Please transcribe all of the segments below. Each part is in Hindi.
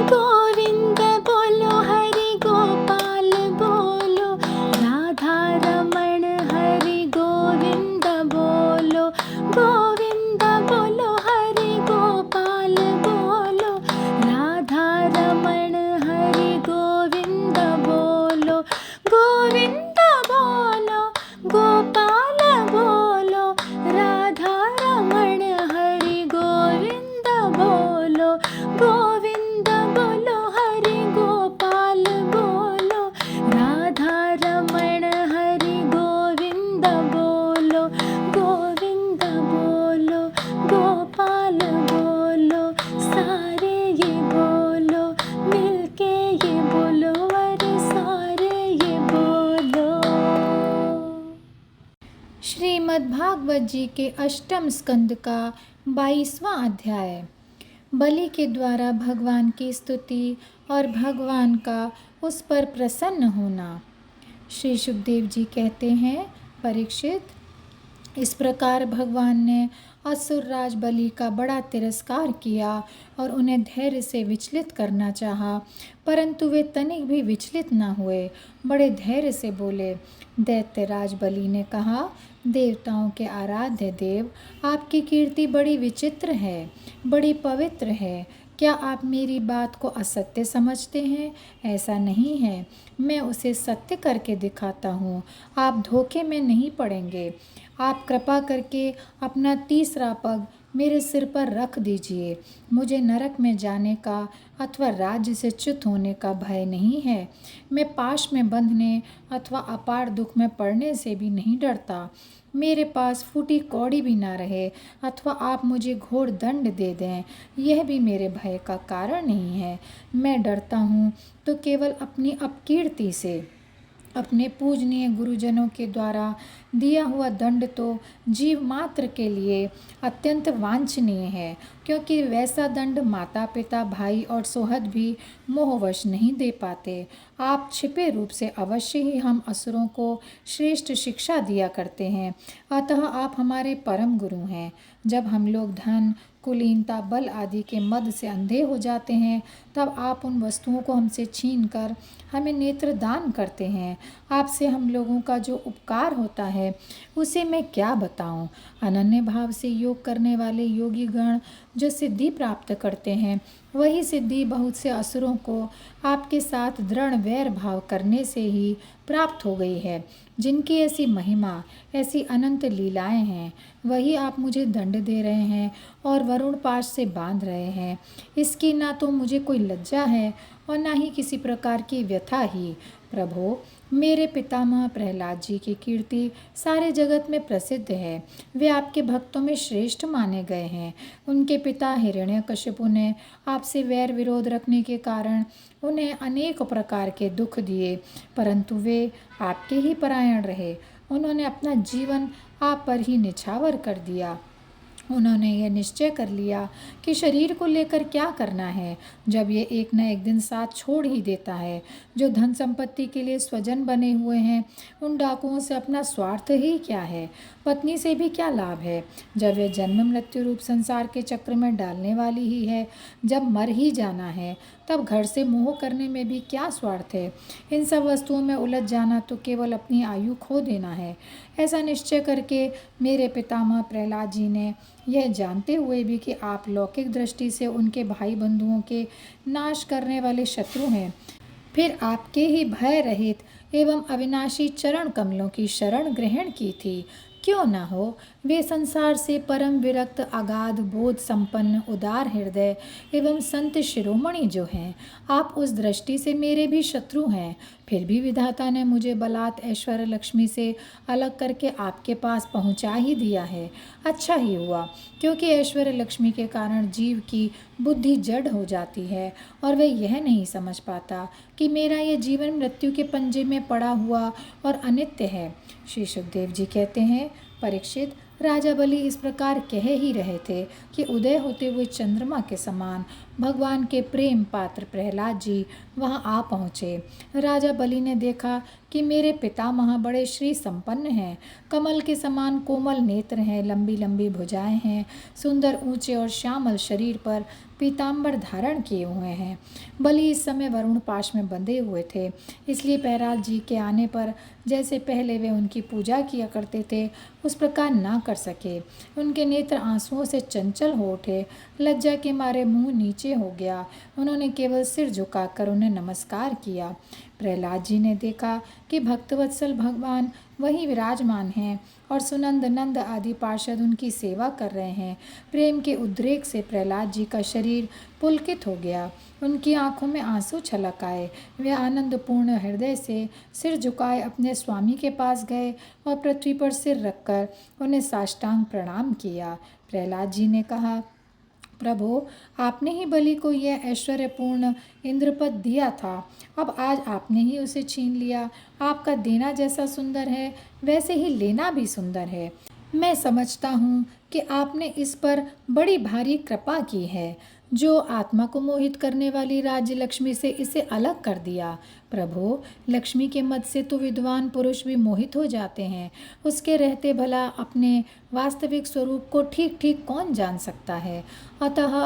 गोविंद बोलो हरि गोपाल बोलो, राधा रमण हरि गोविंद बोलो। गोविंद बोलो हरि गोपाल बोलो, राधा रमण हरि गोविंद बोलो। गोविंद बोलो गोपाल बोलो, राधा रमण हरि गोविंद बोलो। गोविंद बोलो हरि गोपाल बोलो, राधा रमण हरि गोविंद बोलो। गोविंद बोलो गोपाल बोलो, सारे ये बोलो, मिलके ये बोलो, अरे सारे ये बोलो। श्रीमद्भागवत जी के अष्टम स्कंद का 22वां अध्याय। बलि के द्वारा भगवान की स्तुति और भगवान का उस पर प्रसन्न होना। श्री सुखदेव जी कहते हैं, परीक्षित, इस प्रकार भगवान ने असुरराज बलि का बड़ा तिरस्कार किया और उन्हें धैर्य से विचलित करना चाहा, परंतु वे तनिक भी विचलित न हुए, बड़े धैर्य से बोले। दैत्यराज बलि ने कहा, देवताओं के आराध्य देव, आपकी कीर्ति बड़ी विचित्र है, बड़ी पवित्र है। क्या आप मेरी बात को असत्य समझते हैं? ऐसा नहीं है, मैं उसे सत्य करके दिखाता हूँ। आप धोखे में नहीं पड़ेंगे। आप कृपा करके अपना तीसरा पग मेरे सिर पर रख दीजिए। मुझे नरक में जाने का अथवा राज्य से च्युत होने का भय नहीं है। मैं पाश में बंधने अथवा अपार दुख में पड़ने से भी नहीं डरता। मेरे पास फूटी कौड़ी भी ना रहे अथवा आप मुझे घोर दंड दे दें, यह भी मेरे भय का कारण नहीं है। मैं डरता हूँ तो केवल अपनी अपकीर्ति से। अपने पूजनीय गुरुजनों के द्वारा दिया हुआ दंड तो जीव मात्र के लिए अत्यंत वांछनीय है, क्योंकि वैसा दंड माता पिता भाई और सोहद भी मोहवश नहीं दे पाते। आप छिपे रूप से अवश्य ही हम असुरों को श्रेष्ठ शिक्षा दिया करते हैं, अतः आप हमारे परम गुरु हैं। जब हम लोग धन, कुलीनता, बल आदि के मद से अंधे हो जाते हैं, तब आप उन वस्तुओं को हमसे छीन कर हमें नेत्र दान करते हैं। आपसे हम लोगों का जो उपकार होता है उसे मैं क्या बताऊं। अनन्य भाव से योग करने वाले योगी गण जो सिद्धि प्राप्त करते हैं, वही सिद्धि बहुत से असुरों को आपके साथ दृढ़ वैर भाव करने से ही प्राप्त हो गई है। जिनकी ऐसी महिमा, ऐसी अनंत लीलाएं हैं, वही आप मुझे दंड दे रहे हैं और वरुण पाश से बांध रहे हैं। इसकी ना तो मुझे कोई लज्जा है और ना ही किसी प्रकार की व्यथा ही। प्रभो, मेरे पितामह प्रहलाद जी की कीर्ति सारे जगत में प्रसिद्ध है। वे आपके भक्तों में श्रेष्ठ माने गए हैं। उनके पिता हिरण्यकशिपु ने आपसे वैर विरोध रखने के कारण उन्हें अनेक प्रकार के दुख दिए, परंतु वे आपके ही परायण रहे। उन्होंने अपना जीवन आप पर ही निछावर कर दिया। उन्होंने यह निश्चय कर लिया कि शरीर को लेकर क्या करना है, जब ये एक न एक दिन साथ छोड़ ही देता है। जो धन संपत्ति के लिए स्वजन बने हुए हैं, उन डाकुओं से अपना स्वार्थ ही क्या है, पत्नी से भी क्या लाभ है, जब वे जन्म मृत्यु रूप संसार के चक्र में डालने वाली ही है। जब मर ही जाना है, तब घर से मोह करने में भी क्या स्वार्थ है। इन सब वस्तुओं में उलझ जाना तो केवल अपनी आयु खो देना है। ऐसा निश्चय करके मेरे पितामह प्रहलाद जी ने, यह जानते हुए भी कि आप लौकिक दृष्टि से उनके भाई बंधुओं के नाश करने वाले शत्रु हैं, फिर आपके ही भय रहित एवं अविनाशी चरण कमलों की शरण ग्रहण की थी। क्यों न हो, वे संसार से परम विरक्त, अगाध बोध संपन्न, उदार हृदय एवं संत शिरोमणि जो हैं, आप उस दृष्टि से मेरे भी शत्रु हैं। फिर भी विधाता ने मुझे बलात् ऐश्वर्य लक्ष्मी से अलग करके आपके पास पहुंचा ही दिया है। अच्छा ही हुआ, क्योंकि ऐश्वर्य लक्ष्मी के कारण जीव की बुद्धि जड़ हो जाती है और वह यह नहीं समझ पाता कि मेरा यह जीवन मृत्यु के पंजे में पड़ा हुआ और अनित्य है। श्री सुखदेव जी कहते हैं, परीक्षित, राजा बलि इस प्रकार कह ही रहे थे कि उदय होते हुए चंद्रमा के समान भगवान के प्रेम पात्र प्रहलाद जी वहां आ पहुँचे। राजा बलि ने देखा कि कि मेरे पितामह बड़े श्री संपन्न हैं, कमल के समान कोमल नेत्र हैं, लंबी लंबी भुजाएं हैं, सुंदर ऊंचे और श्यामल शरीर पर पीताम्बर धारण किए हुए हैं। बलि इस समय वरुण पाश में बंधे हुए थे, इसलिए प्रहलाद जी के आने पर जैसे पहले वे उनकी पूजा किया करते थे उस प्रकार ना कर सके। उनके नेत्र आंसुओं से चंचल हो उठे, लज्जा के मारे मुंह नीचे हो गया। उन्होंने केवल सिर झुकाकर उन्हें नमस्कार किया। प्रहलाद जी ने देखा कि भक्तवत्सल भगवान वहीं विराजमान हैं और सुनंद नंद आदि पार्षद उनकी सेवा कर रहे हैं। प्रेम के उद्रेक से प्रहलाद जी का शरीर पुलकित हो गया, उनकी आंखों में आंसू छलक आए। वे आनंदपूर्ण हृदय से सिर झुकाए अपने स्वामी के पास गए और पृथ्वी पर सिर रखकर उन्हें साष्टांग प्रणाम किया। प्रहलाद जी ने कहा, प्रभु, आपने ही बलि को यह ऐश्वर्यपूर्ण इंद्रपद दिया था, अब आज आपने ही उसे छीन लिया। आपका देना जैसा सुंदर है वैसे ही लेना भी सुंदर है। मैं समझता हूँ कि आपने इस पर बड़ी भारी कृपा की है, जो आत्मा को मोहित करने वाली राज्य लक्ष्मी से इसे अलग कर दिया। प्रभु, लक्ष्मी के मत से तो विद्वान पुरुष भी मोहित हो जाते हैं, उसके रहते भला अपने वास्तविक स्वरूप को ठीक ठीक कौन जान सकता है। अतः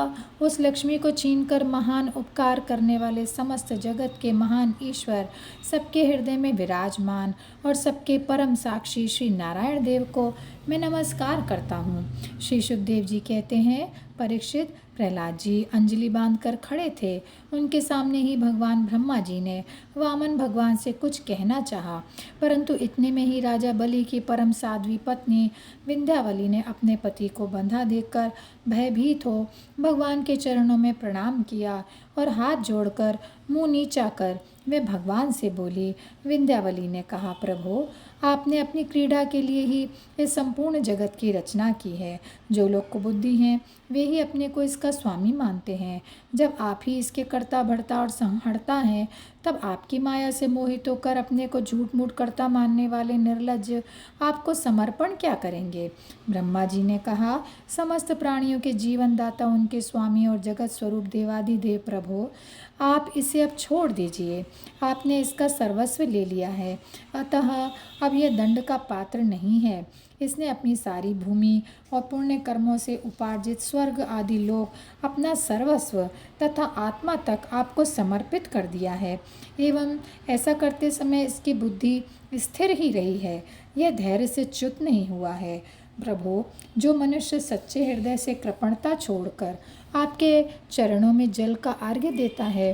उस लक्ष्मी को छीनकर महान उपकार करने वाले समस्त जगत के महान ईश्वर, सबके हृदय में विराजमान और सबके परम साक्षी श्री नारायण देव को मैं नमस्कार करता हूँ। श्री सुखदेव जी कहते हैं, परीक्षित, प्रहलाद जी अंजलि बांधकर खड़े थे। उनके सामने ही भगवान ब्रह्मा जी ने वामन भगवान से कुछ कहना चाहा, परंतु इतने में ही राजा बलि की परम साध्वी पत्नी विंध्यावली ने अपने पति को बंधा देखकर भयभीत हो भगवान के चरणों में प्रणाम किया और हाथ जोड़कर मुंह नीचा कर वे भगवान से बोली। विंध्यावली ने कहा, प्रभु, आपने अपनी क्रीड़ा के लिए ही इस संपूर्ण जगत की रचना की है। जो लोग कुबुद्धि हैं वे ही अपने को इसका स्वामी मानते हैं। जब आप ही इसके कर्ता भर्ता और संहर्ता हैं, तब आपकी माया से मोहित होकर अपने को झूठ मूठ कर्ता मानने वाले निर्लज्ज आपको समर्पण क्या करेंगे। ब्रह्मा जी ने कहा, समस्त प्राणियों के जीवन दाता उनके स्वामी और जगत स्वरूप देवादिदेव प्रभु, आप इसे अब छोड़ दीजिए। आपने इसका सर्वस्व ले लिया है, अतः अब यह दंड का पात्र नहीं है। इसने अपनी सारी भूमि और पुण्य कर्मों से उपार्जित स्वर्ग आदि लोक, अपना सर्वस्व तथा आत्मा तक आपको समर्पित कर दिया है, एवं ऐसा करते समय इसकी बुद्धि स्थिर ही रही है, यह धैर्य से च्युत नहीं हुआ है। प्रभु, जो मनुष्य सच्चे हृदय से कृपणता छोड़कर आपके चरणों में जल का अर्घ्य देता है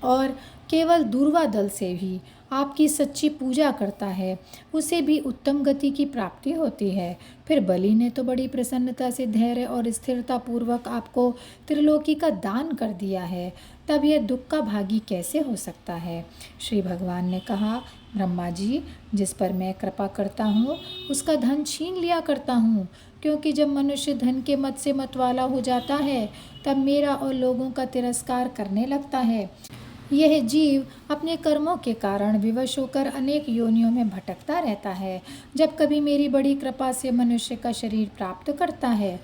और केवल दूर्वा दल से भी आपकी सच्ची पूजा करता है, उसे भी उत्तम गति की प्राप्ति होती है। फिर बलि ने तो बड़ी प्रसन्नता से धैर्य और स्थिरता पूर्वक आपको त्रिलोकी का दान कर दिया है, तब यह दुख का भागी कैसे हो सकता है। श्री भगवान ने कहा, ब्रह्मा जी, जिस पर मैं कृपा करता हूँ उसका धन छीन लिया करता हूँ, क्योंकि जब मनुष्य धन के मत से मतवाला हो जाता है तब मेरा और लोगों का तिरस्कार करने लगता है। यह जीव अपने कर्मों के कारण विवश होकर अनेक योनियों में भटकता रहता है। जब कभी मेरी बड़ी कृपा से मनुष्य का शरीर प्राप्त करता है,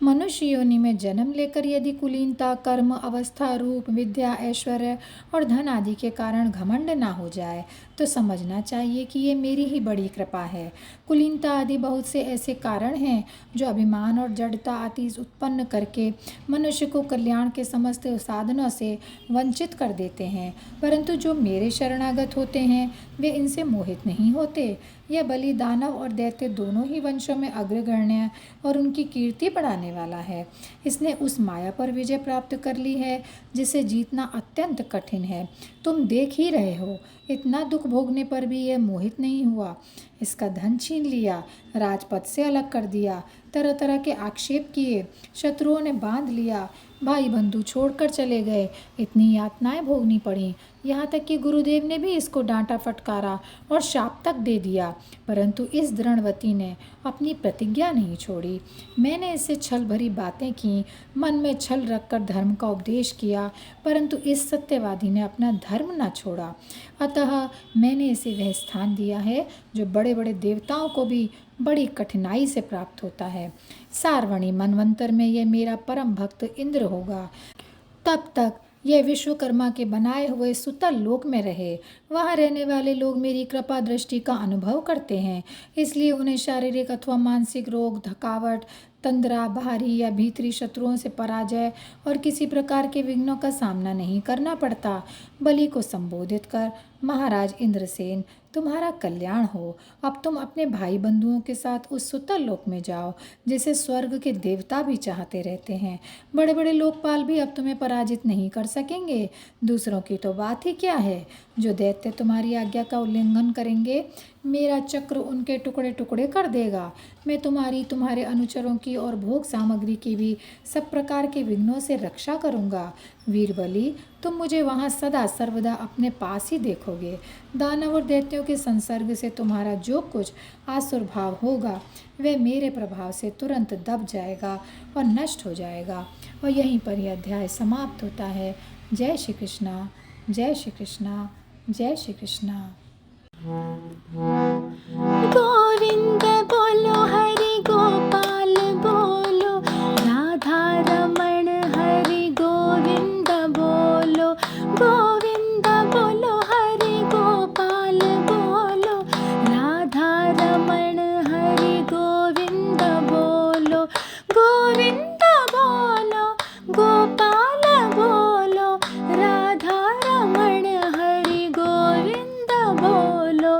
मनुष्य योनि में जन्म लेकर यदि कुलीनता, कर्म, अवस्था, रूप, विद्या, ऐश्वर्य और धन आदि के कारण घमंड ना हो जाए, तो समझना चाहिए कि ये मेरी ही बड़ी कृपा है। कुलीनता आदि बहुत से ऐसे कारण हैं जो अभिमान और जड़ता आदि उत्पन्न करके मनुष्य को कल्याण के समस्त साधनों से वंचित कर देते हैं, परंतु जो मेरे शरणागत होते हैं वे इनसे मोहित नहीं होते। यह बलि दानव और दैत्य दोनों ही वंशों में अग्रगण्य और उनकी कीर्ति बढ़ाने वाला है। इसने उस माया पर विजय प्राप्त कर ली है जिसे जीतना अत्यंत कठिन है। तुम देख ही रहे हो, इतना दुख भोगने पर भी यह मोहित नहीं हुआ। इसका धन छीन लिया, राजपद से अलग कर दिया, तरह तरह के आक्षेप किए, शत्रुओं ने बांध लिया, भाई बंधु छोड़कर चले गए, इतनी यातनाएं भोगनी पड़ी, यहाँ तक कि गुरुदेव ने भी इसको डांटा फटकारा और शाप तक दे दिया, परंतु इस दृढ़वती ने अपनी प्रतिज्ञा नहीं छोड़ी। मैंने इससे छल भरी बातें की, मन में छल रखकर धर्म का उपदेश किया, परंतु इस सत्यवादी ने अपना धर्म न छोड़ा। अतः मैंने इसे वह स्थान दिया है जो बड़े बड़े देवताओं को भी बड़ी कठिनाई से प्राप्त होता है। सार्वणी मनवंतर में यह मेरा परम भक्त इंद्र होगा, तब तक यह विश्वकर्मा के बनाए हुए सुतल लोक में रहे। वहाँ रहने वाले लोग मेरी कृपा दृष्टि का अनुभव करते हैं, इसलिए उन्हें शारीरिक अथवा मानसिक रोग, थकावट, तंद्रा, बाहरी या भीतरी शत्रुओं से पराजय और किसी प्रकार के विघ्नों का सामना नहीं करना पड़ता। बलि को संबोधित कर, महाराज इंद्रसेन, तुम्हारा कल्याण हो। अब तुम अपने भाई बंधुओं के साथ उस सुतल लोक में जाओ जिसे स्वर्ग के देवता भी चाहते रहते हैं। बड़े बड़े लोकपाल भी अब तुम्हें पराजित नहीं कर सकेंगे। दूसरों की तो बात ही क्या है। जो दैत्य तुम्हारी आज्ञा का उल्लंघन करेंगे, मेरा चक्र उनके टुकड़े टुकड़े कर देगा। मैं तुम्हारी, तुम्हारे अनुचरों की और भोग सामग्री की भी सब प्रकार के विघ्नों से रक्षा करूंगा। वीरबली, तुम मुझे वहाँ सदा सर्वदा अपने पास ही देखोगे। दानव और दैत्यों के संसर्ग से तुम्हारा जो कुछ आसुरभाव होगा, वह मेरे प्रभाव से तुरंत दब जाएगा और नष्ट हो जाएगा। और यहीं पर यह अध्याय समाप्त होता है। जय श्री कृष्णा, जय श्री कृष्णा, जय श्री कृष्णा। गोविंद बोलो हरि गोपाल बोलो, राधा रमण हरि गोविंद बोलो। गोविंद बोलो हरि गोपाल बोलो, राधा रमण हरि गोविंद बोलो। गोविंद बोलो, गोपाल बोलो, राधा रमण हरि गोविंद बोलो।